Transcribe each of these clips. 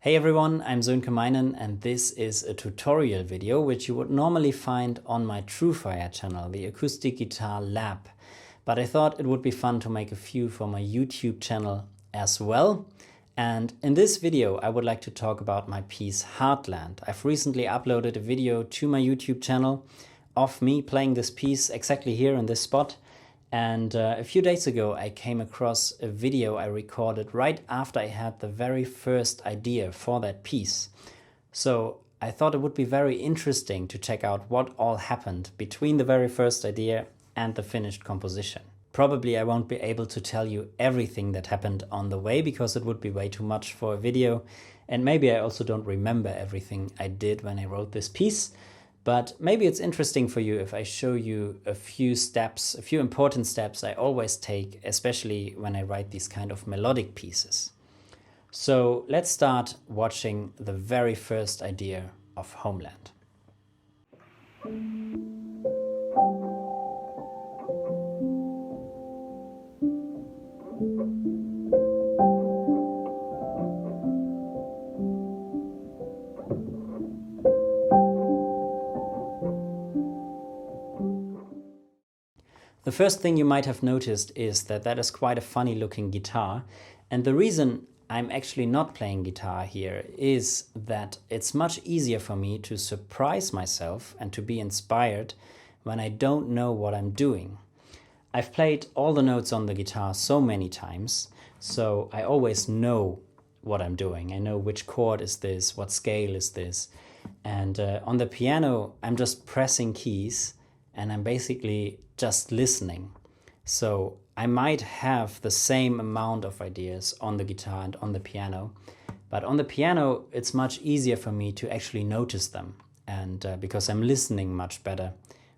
Hey everyone, I'm Sönke Meinen and this is a tutorial video which you would normally find on my TrueFire channel, the Acoustic Guitar Lab. But I thought it would be fun to make a few for my YouTube channel as well. And in this video I would like to talk about my piece Heartland. I've recently uploaded a video to my YouTube channel of me playing this piece exactly here in this spot. And a few days ago I came across a video I recorded right after I had the very first idea for that piece. So I thought it would be very interesting to check out what all happened between the very first idea and the finished composition. Probably I won't be able to tell you everything that happened on the way because it would be way too much for a video, and maybe I also don't remember everything I did when I wrote this piece. But maybe it's interesting for you if I show you a few steps, a few important steps I always take, especially when I write these kind of melodic pieces. So let's start watching the very first idea of Homeland. The first thing you might have noticed is that that is quite a funny looking guitar, and the reason I'm actually not playing guitar here is that it's much easier for me to surprise myself and to be inspired when I don't know what I'm doing. I've played all the notes on the guitar so many times, so I always know what I'm doing. I know which chord is this, what scale is this, and on the piano I'm just pressing keys and I'm basically just listening. So I might have the same amount of ideas on the guitar and on the piano, but on the piano it's much easier for me to actually notice them, and because I'm listening much better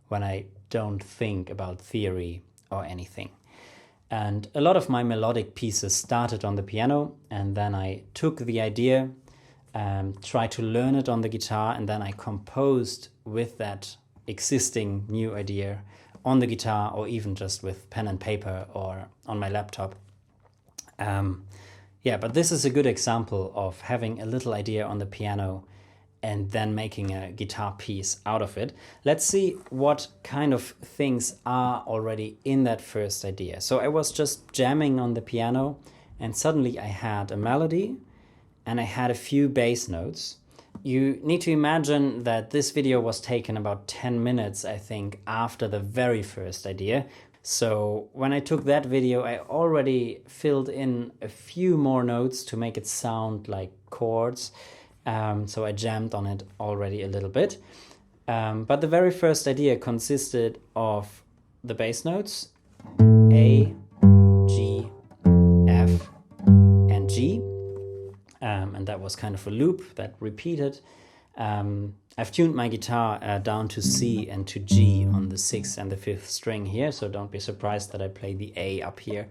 when I don't think about theory or anything. And a lot of my melodic pieces started on the piano, and then I took the idea, tried to learn it on the guitar, and then I composed with that existing new idea on the guitar, or even just with pen and paper or on my laptop. But this is a good example of having a little idea on the piano and then making a guitar piece out of it. Let's see what kind of things are already in that first idea. So I was just jamming on the piano and suddenly I had a melody and I had a few bass notes. You need to imagine that this video was taken about 10 minutes, I think, after the very first idea. So when I took that video, I already filled in a few more notes to make it sound like chords. So I jammed on it already a little bit. But the very first idea consisted of the bass notes, A, G, F, and G. And that was kind of a loop that repeated. I've tuned my guitar down to C and to G on the 6th and the 5th string here, so don't be surprised that I play the A up here.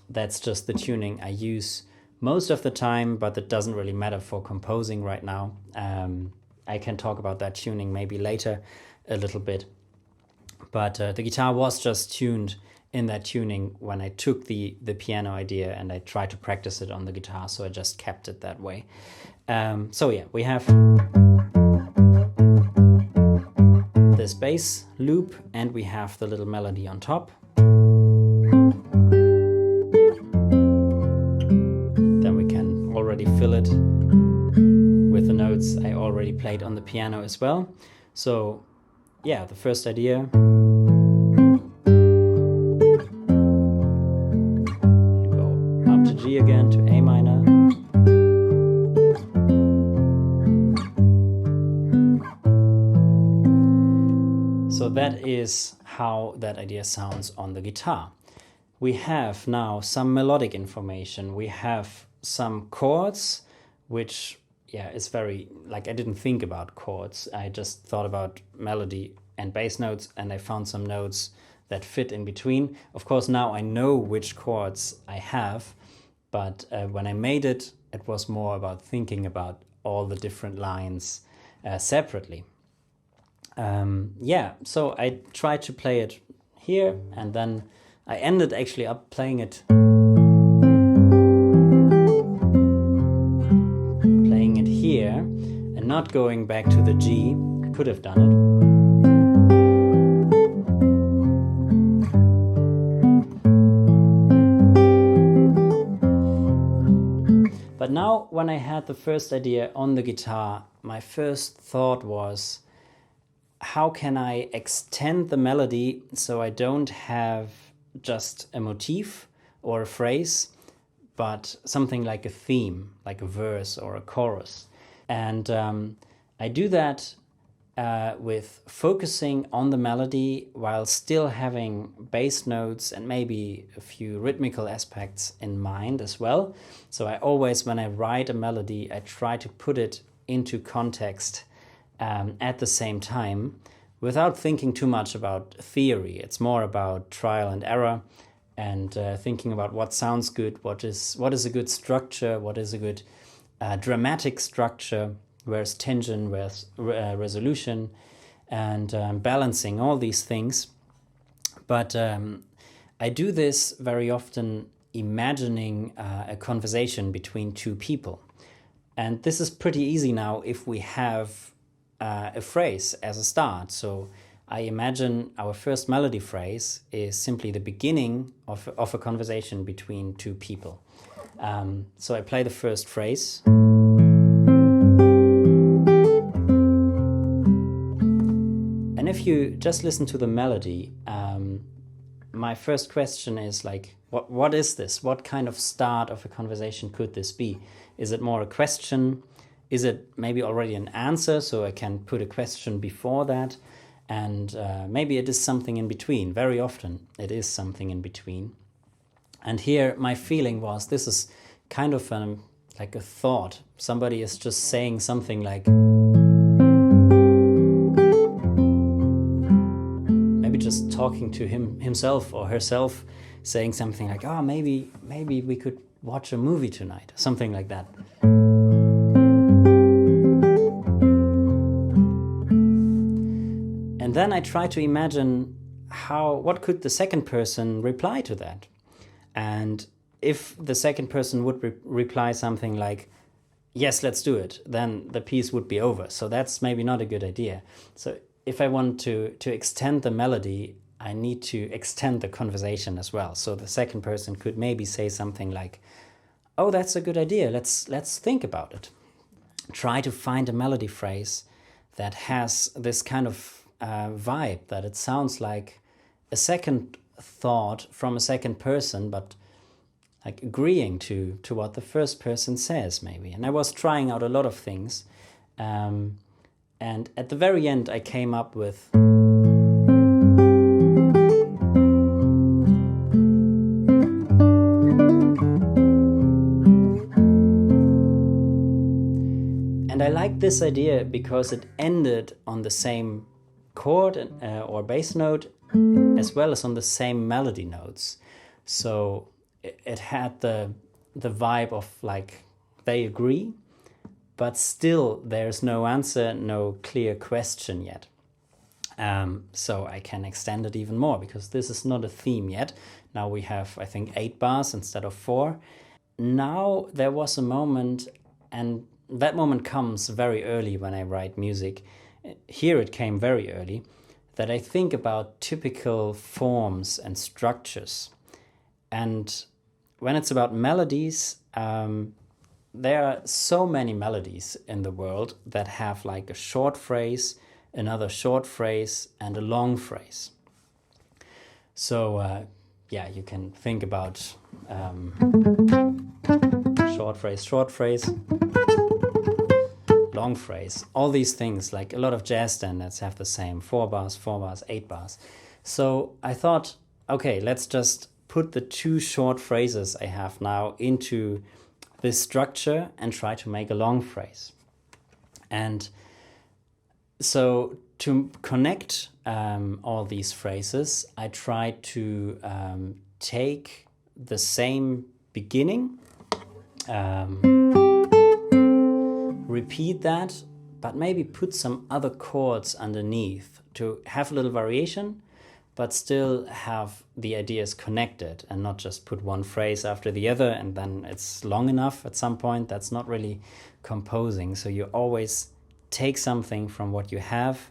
That's just the tuning I use most of the time, but it doesn't really matter for composing right now. I can talk about that tuning maybe later a little bit. But the guitar was just tuned in that tuning when I took the piano idea and I tried to practice it on the guitar, so I just kept it that way. We have this bass loop and we have the little melody on top. Then we can already fill it with the notes I already played on the piano as well. So yeah, the first idea. G again to A minor. So that is how that idea sounds on the guitar. We have now some melodic information. We have some chords, which is very, like, I didn't think about chords. I just thought about melody and bass notes, and I found some notes that fit in between. Of course, now I know which chords I have. But when I made it, it was more about thinking about all the different lines separately. So I tried to play it here, and then I ended actually up playing it and not going back to the G. I could have done it. But now, when I had the first idea on the guitar, my first thought was, how can I extend the melody so I don't have just a motif or a phrase, but something like a theme, like a verse or a chorus. And I do that with focusing on the melody while still having bass notes and maybe a few rhythmical aspects in mind as well. So I always, when I write a melody, I try to put it into context at the same time without thinking too much about theory. It's more about trial and error and thinking about what sounds good, what is a good structure, what is a good dramatic structure, where's tension, where's resolution, and balancing all these things. But I do this very often imagining a conversation between two people. And this is pretty easy now if we have a phrase as a start. So I imagine our first melody phrase is simply the beginning of a conversation between two people. So I play the first phrase. And if you just listen to the melody, my first question is like, what is this? What kind of start of a conversation could this be? Is it more a question? Is it maybe already an answer, so I can put a question before that? And maybe it is something in between. Very often it is something in between. And here my feeling was, this is kind of like a thought. Somebody is just saying something like, maybe just talking to himself or herself, saying something like, oh, maybe we could watch a movie tonight, something like that. And then I try to imagine what could the second person reply to that. And if the second person would reply something like, yes, let's do it, then the piece would be over. So that's maybe not a good idea. So if I want to extend the melody, I need to extend the conversation as well. So the second person could maybe say something like, oh, that's a good idea, let's think about it. Try to find a melody phrase that has this kind of vibe, that it sounds like a second thought from a second person, but like agreeing to what the first person says maybe. And I was trying out a lot of things. And at the very end, I came up with... And I liked this idea because it ended on the same chord or bass note, as well as on the same melody notes. So it had the vibe of like they agree, but still there's no answer, no clear question yet. So I can extend it even more because this is not a theme yet. Now we have, I think, 8 bars instead of 4. Now there was a moment, and that moment comes very early when I write music. Here it came very early, that I think about typical forms and structures. And when it's about melodies, there are so many melodies in the world that have like a short phrase, another short phrase, and a long phrase. So you can think about short phrase, long phrase, all these things. Like a lot of jazz standards have the same 4 bars, 8 bars. So I thought, okay, let's just put the 2 short phrases I have now into this structure and try to make a long phrase. And so to connect all these phrases, I tried to take the same beginning, repeat that, but maybe put some other chords underneath to have a little variation, but still have the ideas connected and not just put one phrase after the other and then it's long enough at some point. That's not really composing. So you always take something from what you have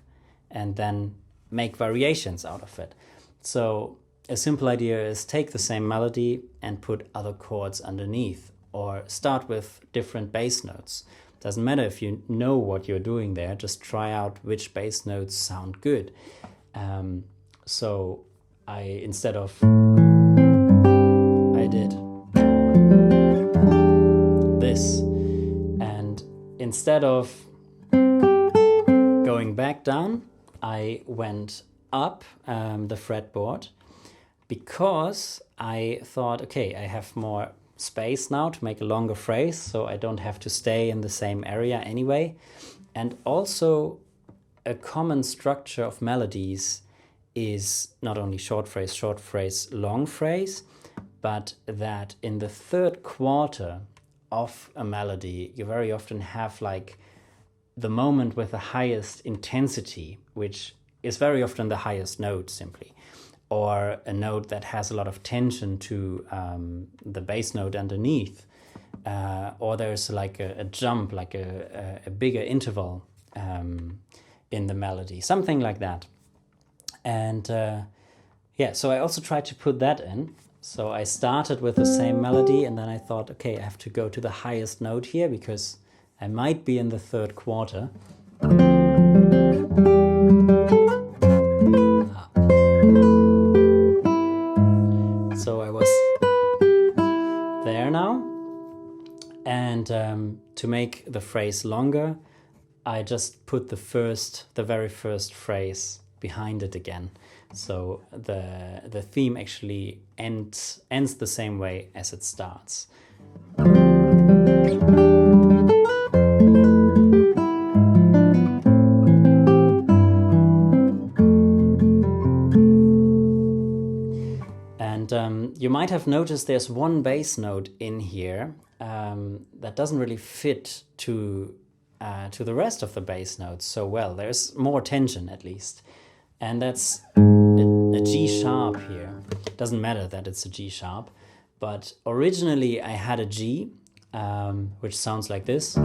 and then make variations out of it. So a simple idea is take the same melody and put other chords underneath, or start with different bass notes. Doesn't matter if you know what you're doing there, just try out which bass notes sound good. So instead of, I did this, and instead of going back down, I went up the fretboard, because I thought, okay, I have more space now to make a longer phrase, so I don't have to stay in the same area anyway. And also, a common structure of melodies is not only short phrase, long phrase, but that in the third quarter of a melody, you very often have like the moment with the highest intensity, which is very often the highest note simply, or a note that has a lot of tension to the bass note underneath, or there's like a jump, like a bigger interval in the melody, something like that. And so I also tried to put that in. So I started with the same melody, and then I thought, okay, I have to go to the highest note here because I might be in the third quarter. So I was there now, and to make the phrase longer, I just put the very first phrase behind it again. So the theme actually ends the same way as it starts. And you might have noticed there's one bass note in here that doesn't really fit to the rest of the bass notes so well. There's more tension at least. And that's a G sharp here. Doesn't matter that it's a G sharp, but originally I had a G, which sounds like this.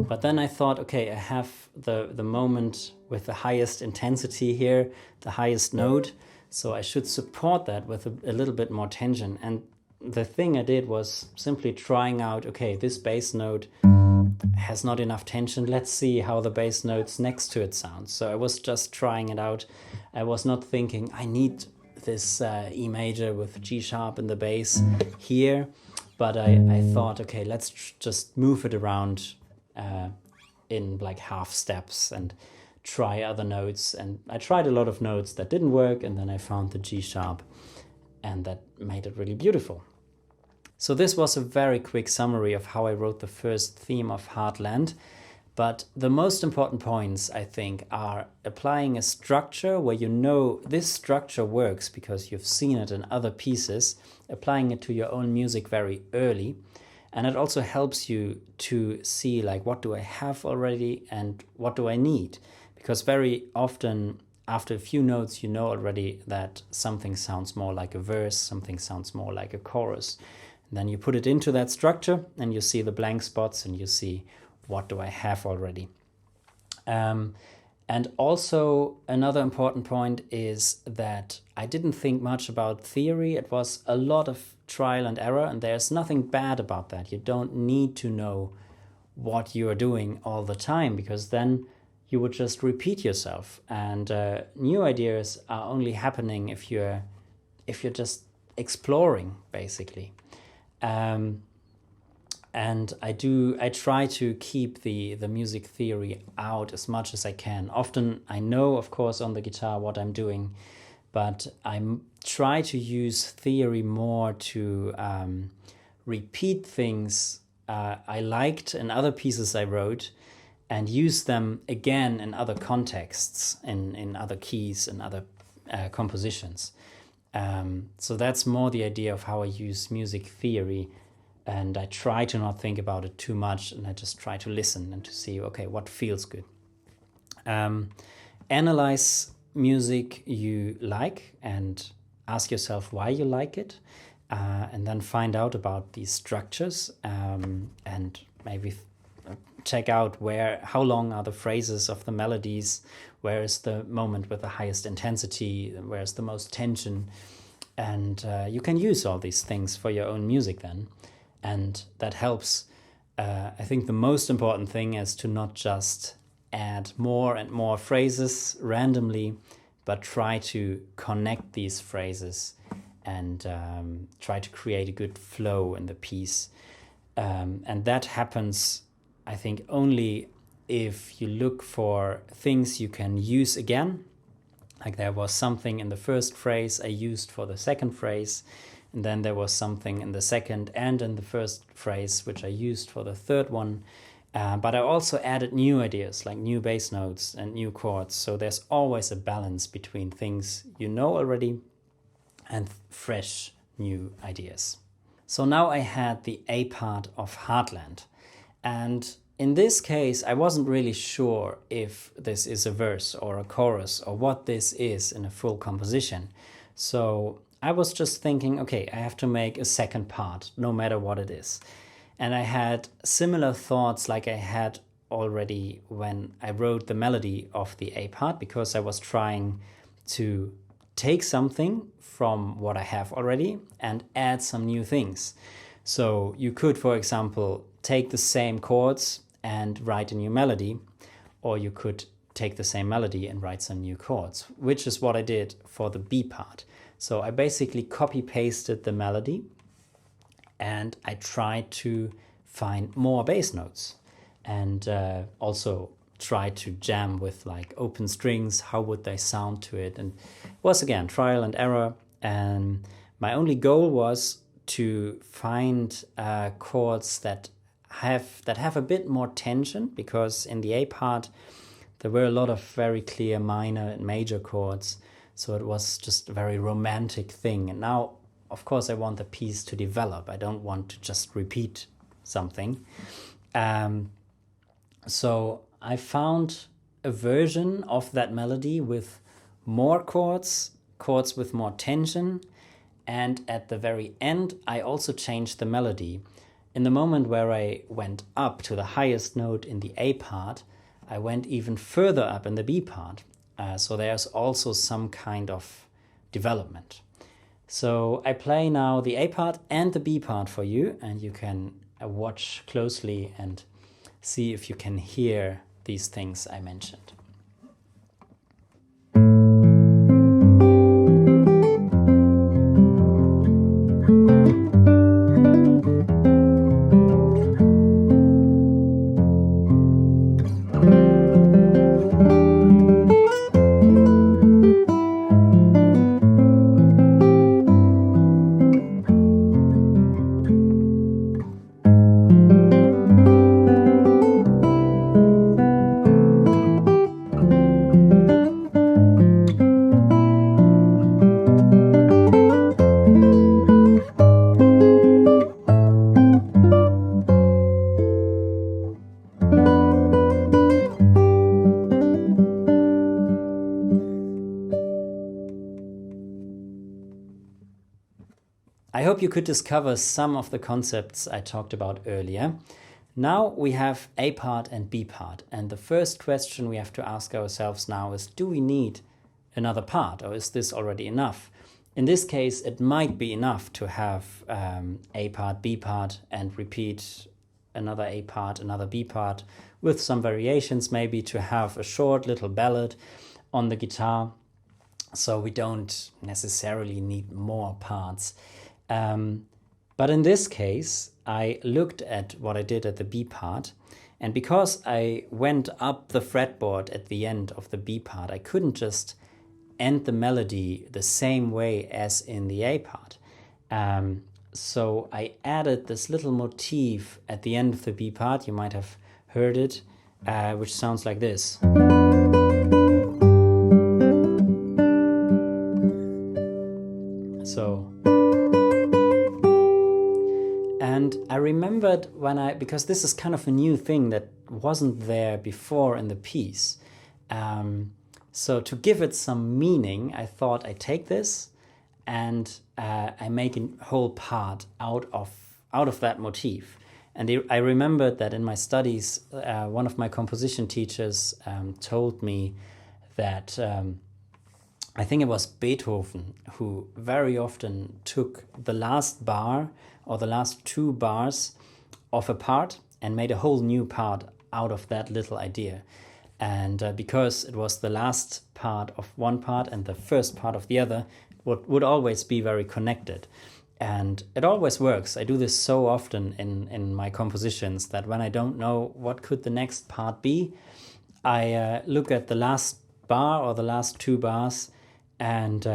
But then I thought, okay, I have the moment with the highest intensity here, the highest note, so I should support that with a little bit more tension. And the thing I did was simply trying out, okay, this bass note has not enough tension. Let's see how the bass notes next to it sound. So I was just trying it out. I was not thinking, I need this E major with G sharp in the bass here. But I thought, okay, let's just move it around in like half steps and try other notes. And I tried a lot of notes that didn't work, and then I found the G sharp, and that made it really beautiful. So this was a very quick summary of how I wrote the first theme of Heartland. But the most important points, I think, are applying a structure where you know this structure works because you've seen it in other pieces, applying it to your own music very early. And it also helps you to see, like, what do I have already and what do I need? Because very often, after a few notes, you know already that something sounds more like a verse, something sounds more like a chorus. And then you put it into that structure and you see the blank spots and you see, what do I have already? And also another important point is that I didn't think much about theory. It was a lot of trial and error, and there's nothing bad about that. You don't need to know what you are doing all the time, because then you would just repeat yourself. And new ideas are only happening if you're just exploring, basically. And I try to keep the music theory out as much as I can. Often I know, of course, on the guitar what I'm doing, but I try to use theory more to repeat things I liked in other pieces I wrote and use them again in other contexts, in other keys and other compositions. So that's more the idea of how I use music theory. And I try to not think about it too much, and I just try to listen and to see, okay, what feels good. Analyze music you like and ask yourself why you like it, and then find out about these structures, and maybe check out how long are the phrases of the melodies, where is the moment with the highest intensity, where is the most tension, and you can use all these things for your own music then, and that helps. I think the most important thing is to not just add more and more phrases randomly, but try to connect these phrases and try to create a good flow in the piece. And that happens, I think, only if you look for things you can use again. Like there was something in the first phrase I used for the second phrase, and then there was something in the second and in the first phrase which I used for the third one. But I also added new ideas, like new bass notes and new chords. So there's always a balance between things you know already and fresh new ideas. So now I had the A part of Heartland. And in this case, I wasn't really sure if this is a verse or a chorus or what this is in a full composition. So I was just thinking, okay, I have to make a second part, no matter what it is. And I had similar thoughts like I had already when I wrote the melody of the A part, because I was trying to take something from what I have already and add some new things. So you could, for example, take the same chords and write a new melody, or you could take the same melody and write some new chords, which is what I did for the B part. So I basically copy-pasted the melody and I tried to find more bass notes, and also tried to jam with like open strings, how would they sound to it, and it was again trial and error. And my only goal was to find chords that have a bit more tension, because in the A part there were a lot of very clear minor and major chords, so it was just a very romantic thing. And now, of course, I want the piece to develop. I don't want to just repeat something. So I found a version of that melody with more chords with more tension, and at the very end I also changed the melody. In the moment where I went up to the highest note in the A part, I went even further up in the B part. So there's also some kind of development. So I play now the A part and the B part for you, and you can watch closely and see if you can hear these things I mentioned. I hope you could discover some of the concepts I talked about earlier. Now we have A part and B part, and the first question we have to ask ourselves now is, do we need another part, or is this already enough? In this case, it might be enough to have A part, B part, and repeat another A part, another B part, with some variations, maybe to have a short little ballad on the guitar. So we don't necessarily need more parts. But in this case, I looked at what I did at the B part, and because I went up the fretboard at the end of the B part, I couldn't just end the melody the same way as in the A part. So I added this little motif at the end of the B part, you might have heard it, which sounds like this. So, and I remembered because this is kind of a new thing that wasn't there before in the piece. So to give it some meaning, I thought I take this and I make a whole part out of that motif. And I remembered that in my studies, one of my composition teachers told me that I think it was Beethoven who very often took the last bar or the last two bars of a part and made a whole new part out of that little idea. And because it was the last part of one part and the first part of the other, would always be very connected. And it always works. I do this so often in my compositions that when I don't know what could the next part be, I look at the last bar or the last two bars, and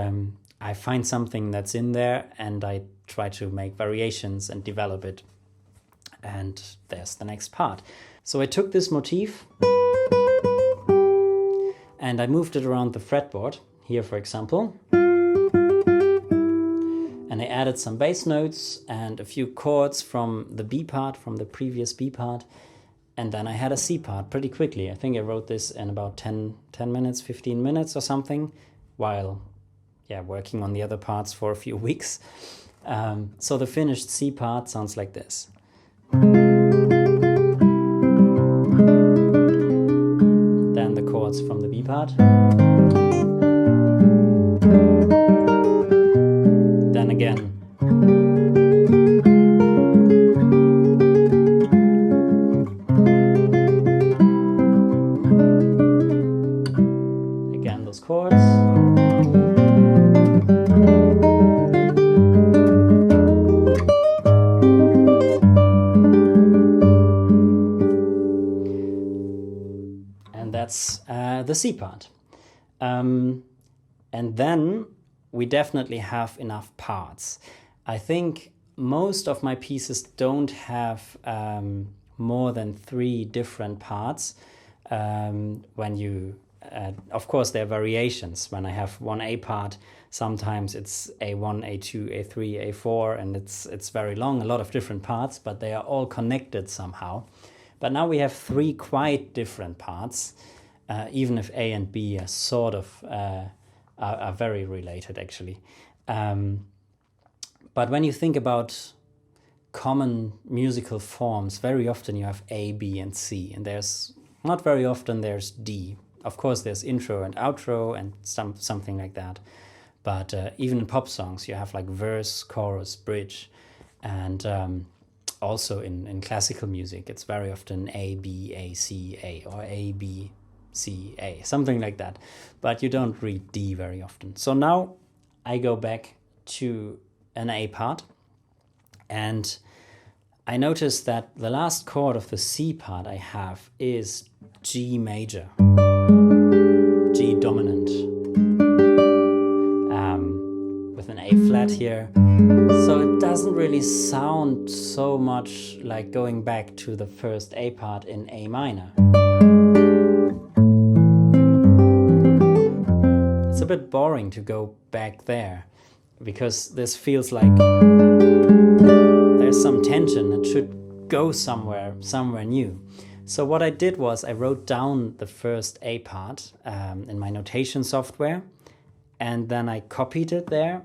I find something that's in there, and I try to make variations and develop it. And there's the next part. So I took this motif and I moved it around the fretboard, here for example. And I added some bass notes and a few chords from the B part, from the previous B part. And then I had a C part pretty quickly. I think I wrote this in about 10 minutes, 15 minutes or something, while working on the other parts for a few weeks. So the finished C part sounds like this. Then the chords from the B part. Then again. Again, those chords. That's the C part. And then we definitely have enough parts. I think most of my pieces don't have more than 3 different parts. When you, of course, there are variations. When I have one A part, sometimes it's A1, A2, A3, A4, and it's very long, a lot of different parts, but they are all connected somehow. But now we have 3 quite different parts, even if A and B are sort of are very related, actually. But when you think about common musical forms, very often you have A, B, and C, and there's not very often there's D. Of course, there's intro and outro and something like that. But even in pop songs, you have like verse, chorus, bridge, and also in classical music, it's very often A, B, A, C, A, or A, B, C, A, something like that. But you don't read D very often. So now I go back to an A part, and I notice that the last chord of the C part I have is G major, G dominant, with an A flat here. So it doesn't really sound so much like going back to the first A part in A minor. It's a bit boring to go back there, because this feels like there's some tension. It should go somewhere new. So what I did was I wrote down the first A part in my notation software, and then I copied it there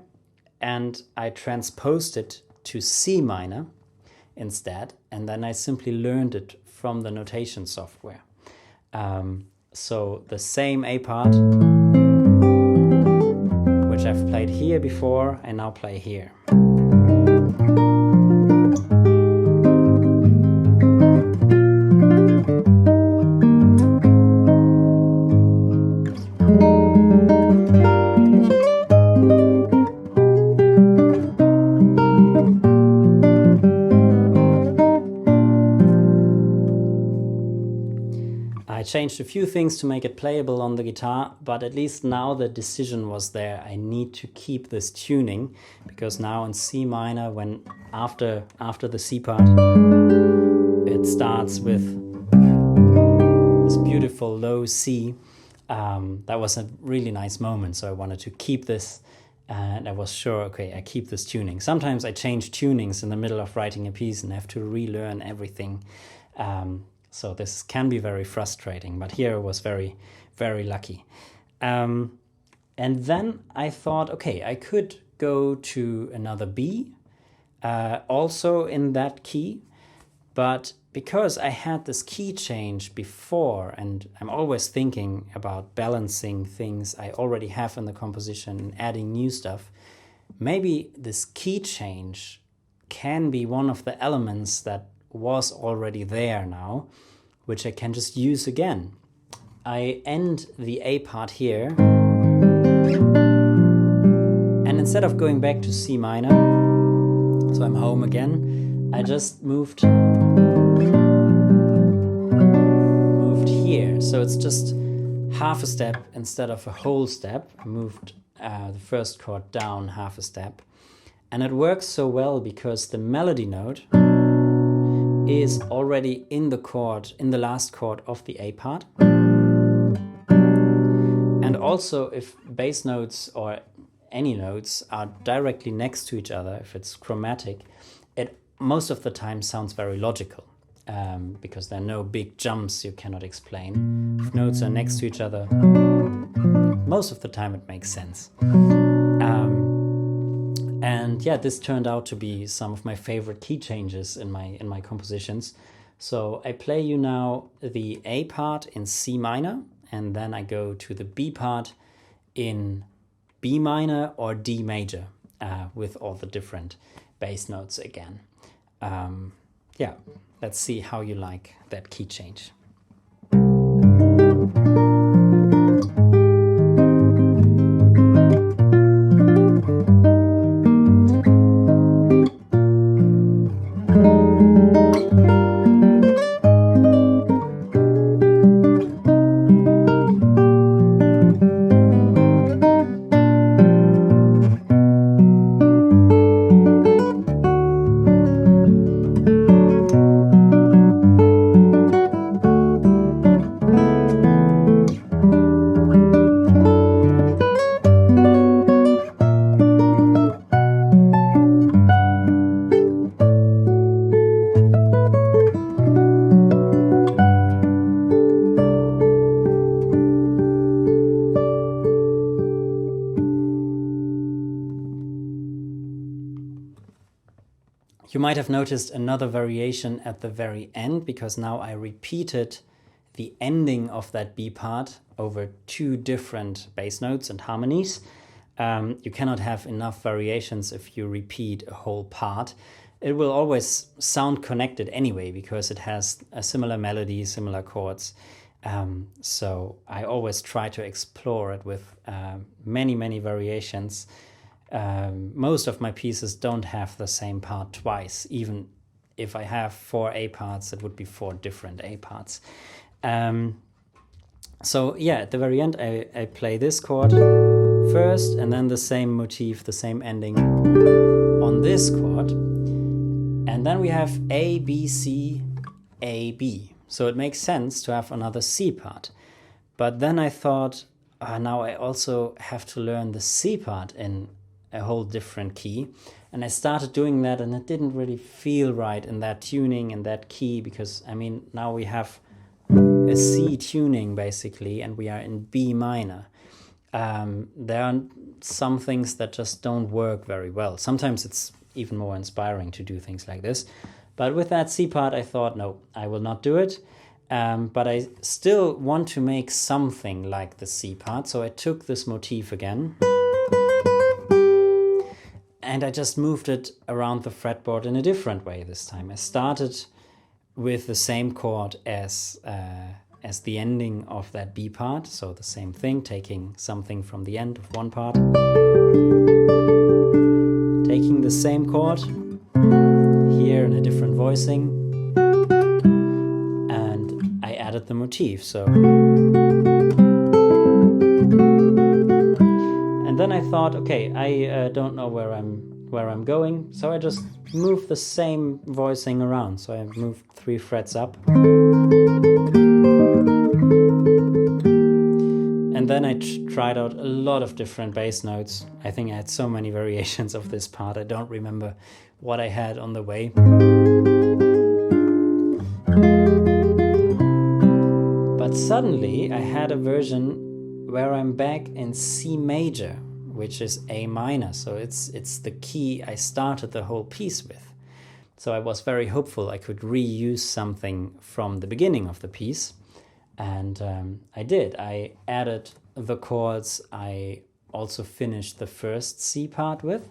and I transposed it to C minor instead, and then I simply learned it from the notation software. So the same A part, which I've played here before, I now play here. I changed a few things to make it playable on the guitar, but at least now the decision was there. I need to keep this tuning, because now in C minor, when after the C part, it starts with this beautiful low C. That was a really nice moment, so I wanted to keep this, and I was sure, okay, I keep this tuning. Sometimes I change tunings in the middle of writing a piece and have to relearn everything. So this can be very frustrating, but here I was very, very lucky. And then I thought, okay, I could go to another B, also in that key, but because I had this key change before, and I'm always thinking about balancing things I already have in the composition and adding new stuff, maybe this key change can be one of the elements that was already there now, which I can just use again. I end the A part here, and instead of going back to C minor, so I'm home again, I just moved here. So it's just half a step instead of a whole step. I moved the first chord down half a step. And it works so well because the melody note is already in the chord, in the last chord of the A part. And also if bass notes or any notes are directly next to each other, if it's chromatic, it most of the time sounds very logical, because there are no big jumps you cannot explain. If notes are next to each other, most of the time it makes sense. And yeah, this turned out to be some of my favorite key changes in my compositions. So I play you now the A part in C minor, and then I go to the B part in B minor or D major, with all the different bass notes again. Yeah, let's see how you like that key change. You might have noticed another variation at the very end, because now I repeated the ending of that B part over two different bass notes and harmonies. You cannot have enough variations if you repeat a whole part. It will always sound connected anyway, because it has a similar melody, similar chords. So I always try to explore it with many variations. Most of my pieces don't have the same part twice. Even if I have 4 A parts, it would be 4 different A parts. So yeah, at the very end, I play this chord first, and then the same motif, the same ending on this chord. And then we have A, B, C, A, B. So it makes sense to have another C part. But then I thought, now I also have to learn the C part in a whole different key. And I started doing that, and it didn't really feel right in that tuning, in that key, because I mean, now we have a C tuning basically, and we are in B minor. There are some things that just don't work very well. Sometimes it's even more inspiring to do things like this. But with that C part, I thought, no, I will not do it. But I still want to make something like the C part. So I took this motif again, and I just moved it around the fretboard in a different way this time. I started with the same chord as the ending of that B part. So the same thing, taking something from the end of one part, taking the same chord here in a different voicing, and I added the motif. So, and then I thought, okay, I don't know where I'm going, so I just moved the same voicing around. So I moved 3 frets up, and then I tried out a lot of different bass notes. I think I had so many variations of this part, I don't remember what I had on the way. But suddenly I had a version where I'm back in C major, which is A minor. So it's the key I started the whole piece with. So I was very hopeful I could reuse something from the beginning of the piece. And I did. I added the chords I also finished the first C part with.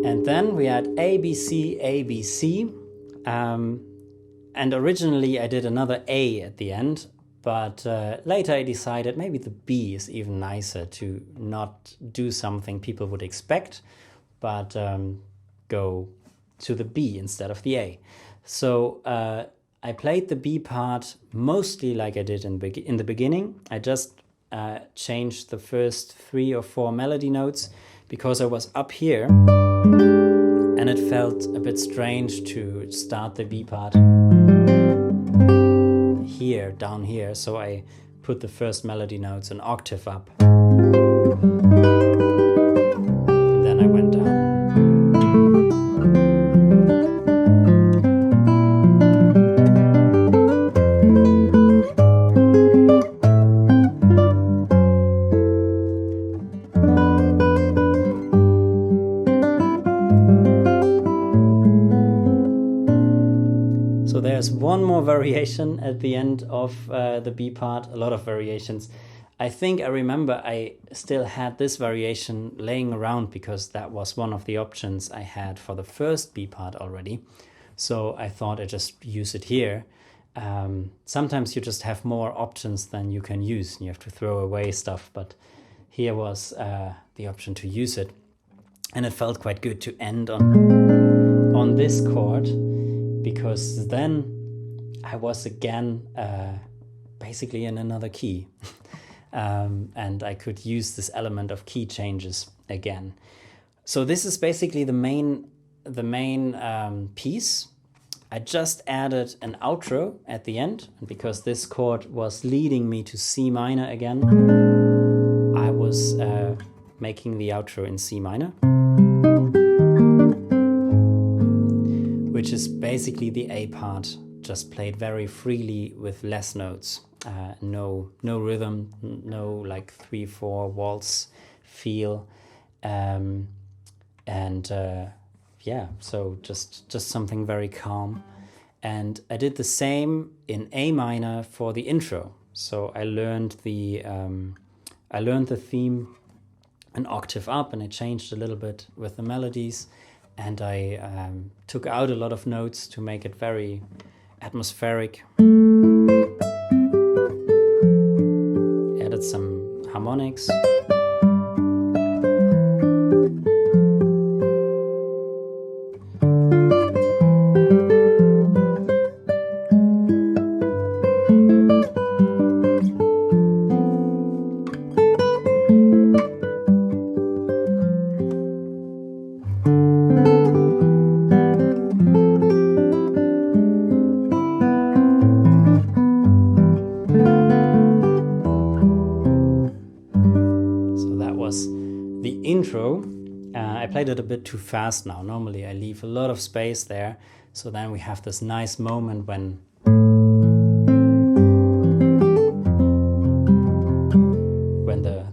And then we had A, B, C, A, B, C. And originally I did another A at the end, but later I decided maybe the B is even nicer, to not do something people would expect, but go to the B instead of the A. So I played the B part mostly like I did in the beginning. I just changed the first 3 or 4 melody notes because I was up here and it felt a bit strange to start the B part here, down here. So I put the first melody notes an octave up. And then I went down. So there's one more variation at the end of the B part, a lot of variations. I think I remember I still had this variation laying around because that was one of the options I had for the first B part already. So I thought I'd just use it here. Sometimes you just have more options than you can use. You have to throw away stuff, but here was the option to use it. And it felt quite good to end on this chord, because then I was again basically in another key. And I could use this element of key changes again. So this is basically the main piece. I just added an outro at the end, and because this chord was leading me to C minor again, I was making the outro in C minor, which is basically the A part, just played very freely with less notes. No rhythm, no like 3/4 waltz feel, yeah, so just something very calm. And I did the same in A minor for the intro. So I learned the theme an octave up, and I changed a little bit with the melodies, and I took out a lot of notes to make it very atmospheric. Added some harmonics. Intro. I played it a bit too fast now. Normally I leave a lot of space there, so then we have this nice moment when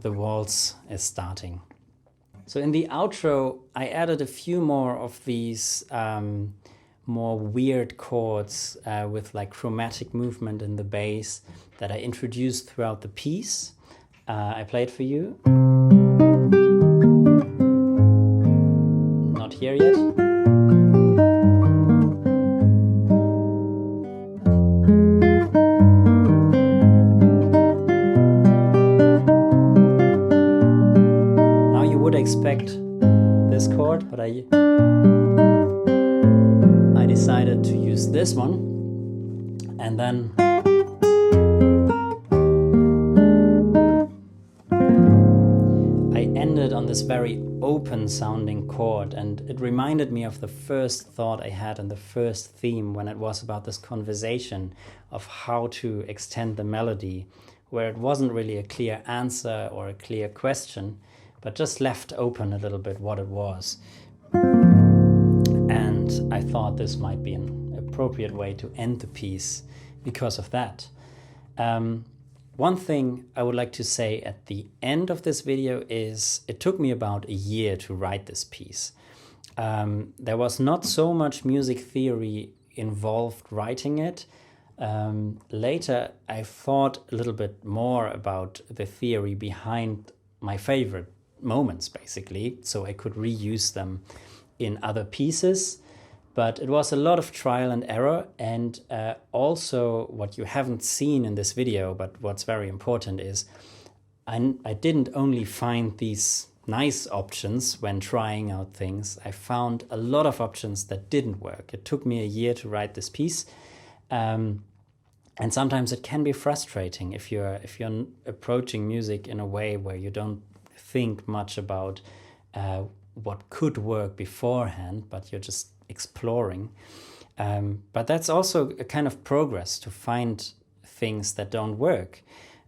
the waltz is starting. So in the outro I added a few more of these more weird chords with like chromatic movement in the bass that I introduced throughout the piece. I played for you. Here yet. Now you would expect this chord, but I decided to use this one, and then I ended on this very open sounding chord, and it reminded me of the first thought I had in the first theme when it was about this conversation of how to extend the melody, where it wasn't really a clear answer or a clear question, but just left open a little bit what it was. And I thought this might be an appropriate way to end the piece because of that. One thing I would like to say at the end of this video is it took me about a year to write this piece. There was not so much music theory involved writing it. Later, I thought a little bit more about the theory behind my favorite moments, basically, so I could reuse them in other pieces. But it was a lot of trial and error, and also what you haven't seen in this video, but what's very important is I didn't only find these nice options when trying out things. I found a lot of options that didn't work. It took me a year to write this piece. And sometimes it can be frustrating if you're approaching music in a way where you don't think much about what could work beforehand, but you're just exploring. But that's also a kind of progress to find things that don't work.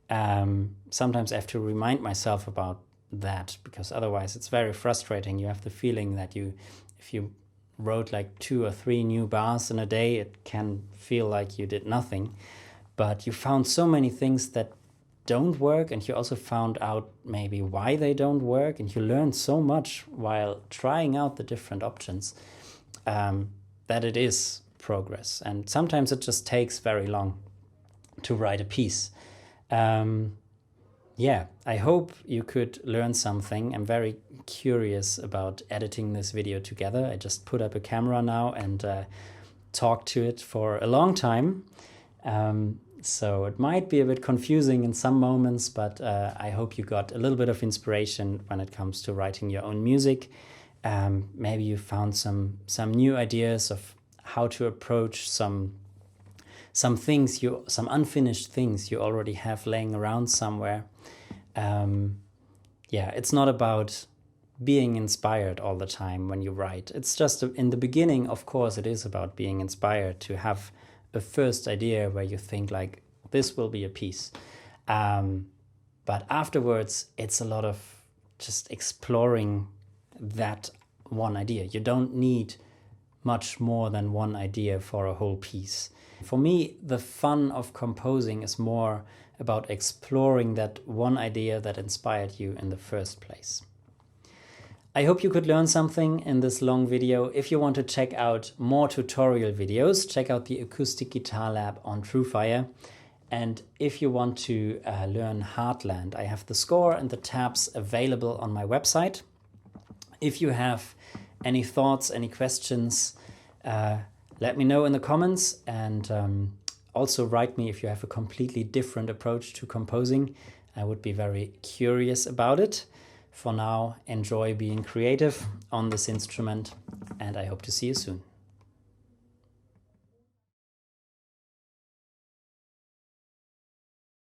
Sometimes I have to remind myself about that, because otherwise it's very frustrating. You have the feeling that if you wrote like 2 or 3 new bars in a day, it can feel like you did nothing. But you found so many things that don't work, and you also found out maybe why they don't work, and you learned so much while trying out the different options, that it is progress. And sometimes it just takes very long to write a piece. Yeah, I hope you could learn something. I'm very curious about editing this video together. I just put up a camera now and talked to it for a long time. So it might be a bit confusing in some moments, but I hope you got a little bit of inspiration when it comes to writing your own music. Maybe you found some new ideas of how to approach some things, some unfinished things you already have laying around somewhere. Yeah, it's not about being inspired all the time when you write. It's just in the beginning, of course, it is about being inspired, to have a first idea where you think like, this will be a piece. But afterwards, it's a lot of just exploring that one idea. You don't need much more than one idea for a whole piece. For me, the fun of composing is more about exploring that one idea that inspired you in the first place. I hope you could learn something in this long video. If you want to check out more tutorial videos, check out the Acoustic Guitar Lab on TrueFire. And if you want to learn Heartland, I have the score and the tabs available on my website. If you have any thoughts, any questions, let me know in the comments, and also write me if you have a completely different approach to composing. I would be very curious about it. For now, enjoy being creative on this instrument, and I hope to see you soon.